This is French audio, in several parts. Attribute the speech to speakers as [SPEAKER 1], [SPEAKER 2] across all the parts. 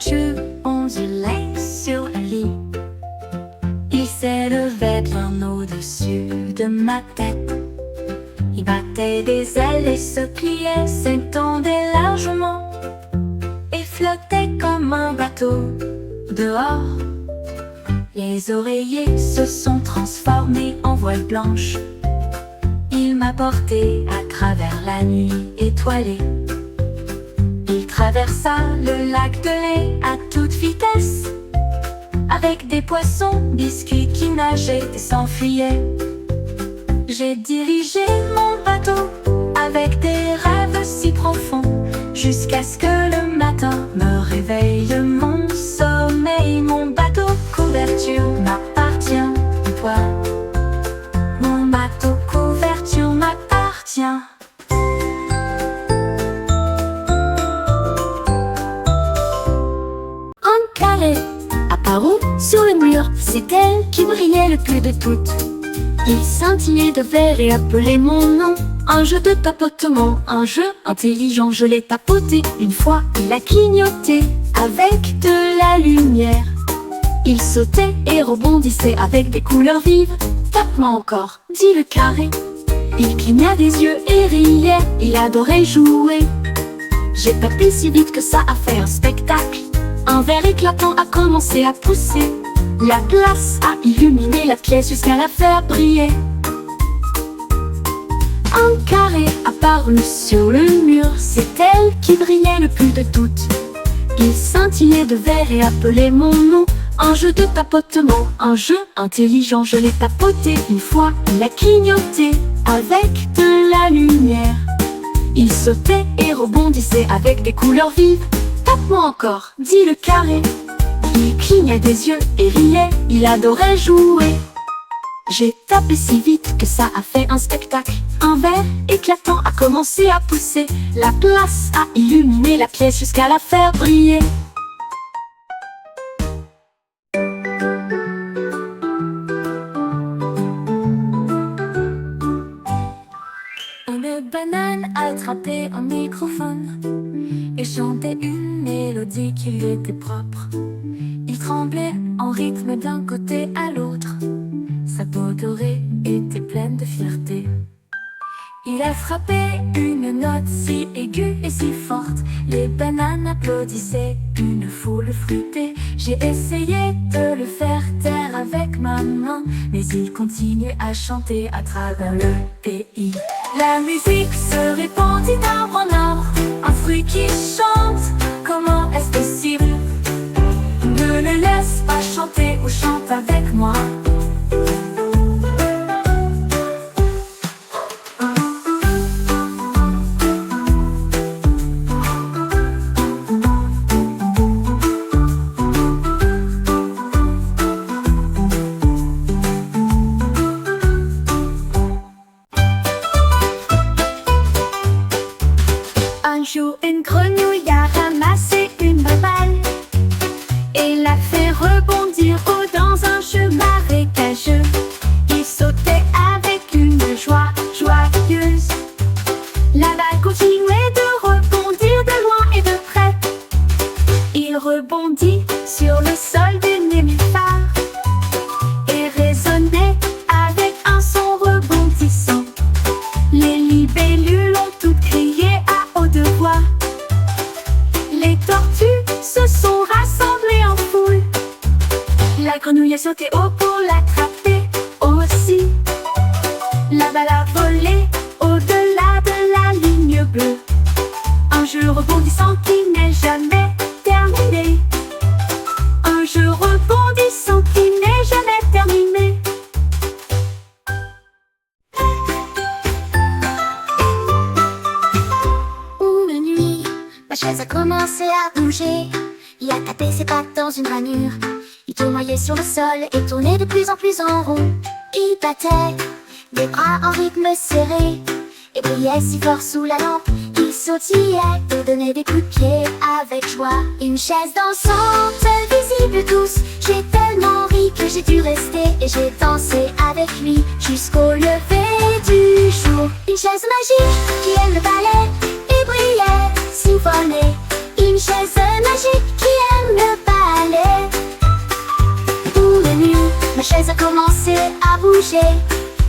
[SPEAKER 1] Je ondulais sur le lit. Il s'élevait bien au-dessus de ma tête. Il battait des ailes et se pliait, s'étendait largement et flottait comme un bateau dehors. Les oreillers se sont transformés en voile blanche. Il m'a porté à travers la nuit étoilée. Il traversa le lac de lait à toute vitesse, avec des poissons biscuits qui nageaient et s'enfuyaient. J'ai dirigé mon bateau avec des rêves si profonds, jusqu'à ce que le matin me réveille de mon sommeil. Mon bateau couverture m'appartient, toi. Mon bateau couverture m'appartient. Un carré apparut sur le mur, c'est elle qui brillait le plus de toutes. Il scintillait de verre et appelait mon nom. Un jeu de tapotement, un jeu intelligent. Je l'ai tapoté une fois, il a clignoté avec de la lumière. Il sautait et rebondissait avec des couleurs vives. Tape-moi encore, dit le carré. Il cligna des yeux et riait, il adorait jouer. J'ai tapé si vite que ça a fait un spectacle. Un verre éclatant a commencé à pousser. La glace a illuminé la pièce jusqu'à la faire briller. Un carré apparut sur le mur, c'est elle qui brillait le plus de toutes. Il scintillait de verre et appelait mon nom. Un jeu de tapotement, un jeu intelligent. Je l'ai tapoté une fois, il a clignoté avec de la lumière. Il sautait et rebondissait avec des couleurs vives. Tape-moi encore, dit le carré. Il clignait des yeux et riait, il adorait jouer. J'ai tapé si vite que ça a fait un spectacle. Un verre éclatant a commencé à pousser. La glace a illuminé la pièce jusqu'à la faire briller. Une banane attrapait un microphone et chantait une mélodie qui lui était propre. Il tremblait en rythme d'un côté à l'autre. Sa peau dorée était pleine de fierté. Il a frappé une note si aiguë et si forte. Les bananes applaudissaient, une foule fruitée. J'ai essayé de le faire taire avec ma main, mais il continuait à chanter à travers le pays. La musique se répandit d'arbre en arbre, un fruit qui chante, comment est-ce possible? Ne le laisse pas chanter ou chante avec moi. Un jour, une grenouille a ramassé une balle et l'a fait rebondir haut dans un jeu marécageux. Il sautait avec une joie joyeuse. La balle continuait de rebondir de loin et de près. Il rebondit sur le sol du nénuphar et résonnait avec un son rebondissant. Les libellules ont toutes crié à haute voix. Les tortues se sont rassemblées en foule. La grenouille a sauté haut pour l'attraper aussi. La balle a volé au-delà de la ligne bleue. Un jeu rebondissant qui n'est jamais terminé. Un jeu rebondissant qui n'est jamais terminé. Une nuit, ma chaise a commencé à bouger. Il a tapé ses pattes dans une ranure. Il tournoyait sur le sol et tournait de plus en plus en rond. Il battait des bras en rythme serré et brillait si fort sous la lampe. Il sautillait et donnait des coups de pied avec joie. Une chaise dansante, visible de tous. J'ai tellement ri que j'ai dû rester et j'ai dansé avec lui jusqu'au lever du jour. Une chaise magique qui aime le ballet et brillait, siphonnait. Une chaise magique qui aime
[SPEAKER 2] commencé à bouger.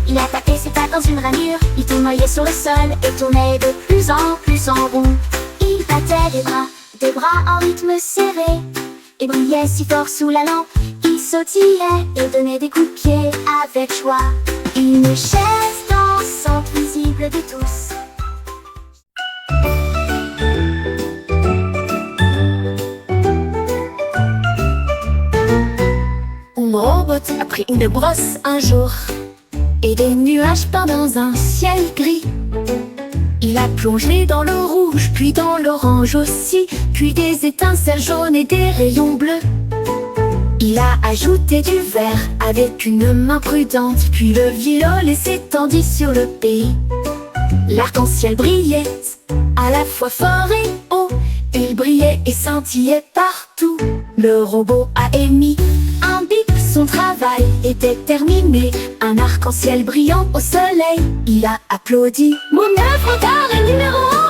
[SPEAKER 2] Il a tapé ses pattes dans une ranure, il tournoyait sur le sol et tournait de plus en rond. Il battait des bras en rythme serré, et brillait si fort sous la lampe. Il sautillait et donnait des coups de pied avec joie. Une chaise dansante visible de tous. Un robot a pris une brosse un jour et des nuages peints dans un ciel gris. Il a plongé dans le rouge, puis dans l'orange aussi, puis des étincelles jaunes et des rayons bleus. Il a ajouté du vert avec une main prudente, puis le violet s'étendit sur le pays. L'arc-en-ciel brillait à la fois fort et haut, il brillait et scintillait partout. Le robot a émis un bip, son travail était terminé. Un arc-en-ciel brillant au soleil, il a applaudi. Mon œuvre d'art est numéro 1.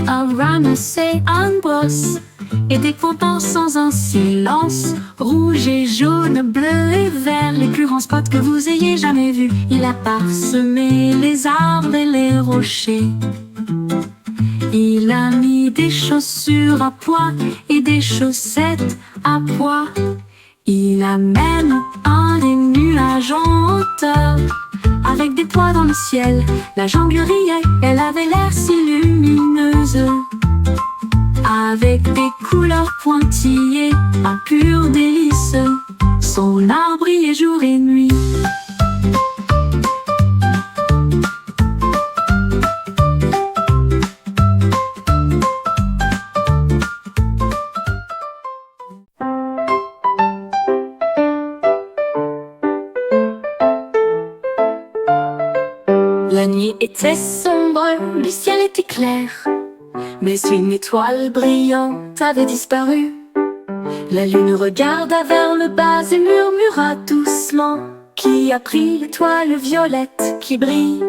[SPEAKER 1] A ramassé un brosse et des pompons sans un silence. Rouge et jaune, bleu et vert, les plus grands spots que vous ayez jamais vus. Il a parsemé les arbres et les rochers. Il a mis des chaussures à pois et des chaussettes à pois. Il a même un des nuages en hauteur, avec des toits dans le ciel. La jungle riait, elle avait l'air si lumineuse, avec des couleurs pointillées, un pur délice. Son arbre brillait jour et nuit. La nuit était sombre, le ciel était clair, mais une étoile brillante avait disparu. La lune regarda vers le bas et murmura doucement: qui a pris l'étoile violette qui brille?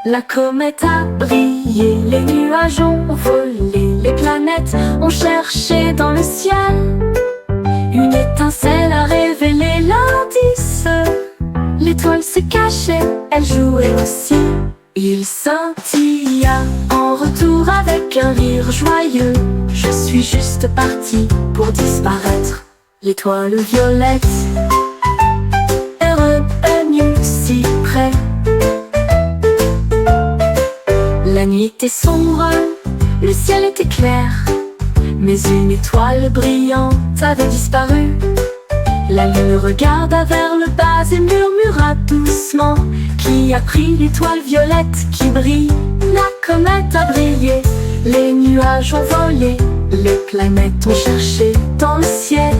[SPEAKER 1] La comète a brillé, les nuages ont volé, les planètes ont cherché dans le ciel. Une étincelle a révélé l'indice. L'étoile se cachait, elle jouait aussi. Il scintilla en retour avec un rire joyeux. Je suis juste parti pour disparaître. L'étoile violette est revenue si près. La nuit était sombre, le ciel était clair, mais une étoile brillante avait disparu. La lune regarda vers le bas et murmura doucement: qui a pris l'étoile violette qui brille? La comète a brillé, les nuages ont volé, les planètes ont cherché dans le ciel.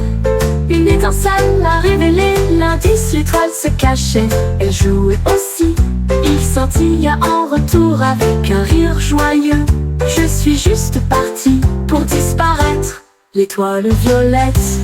[SPEAKER 1] Une étincelle a révélé l'indice, l'étoile se cachait, elle jouait aussi. Il scintilla en retour avec un rire joyeux. Je suis juste parti pour disparaître. L'étoile violette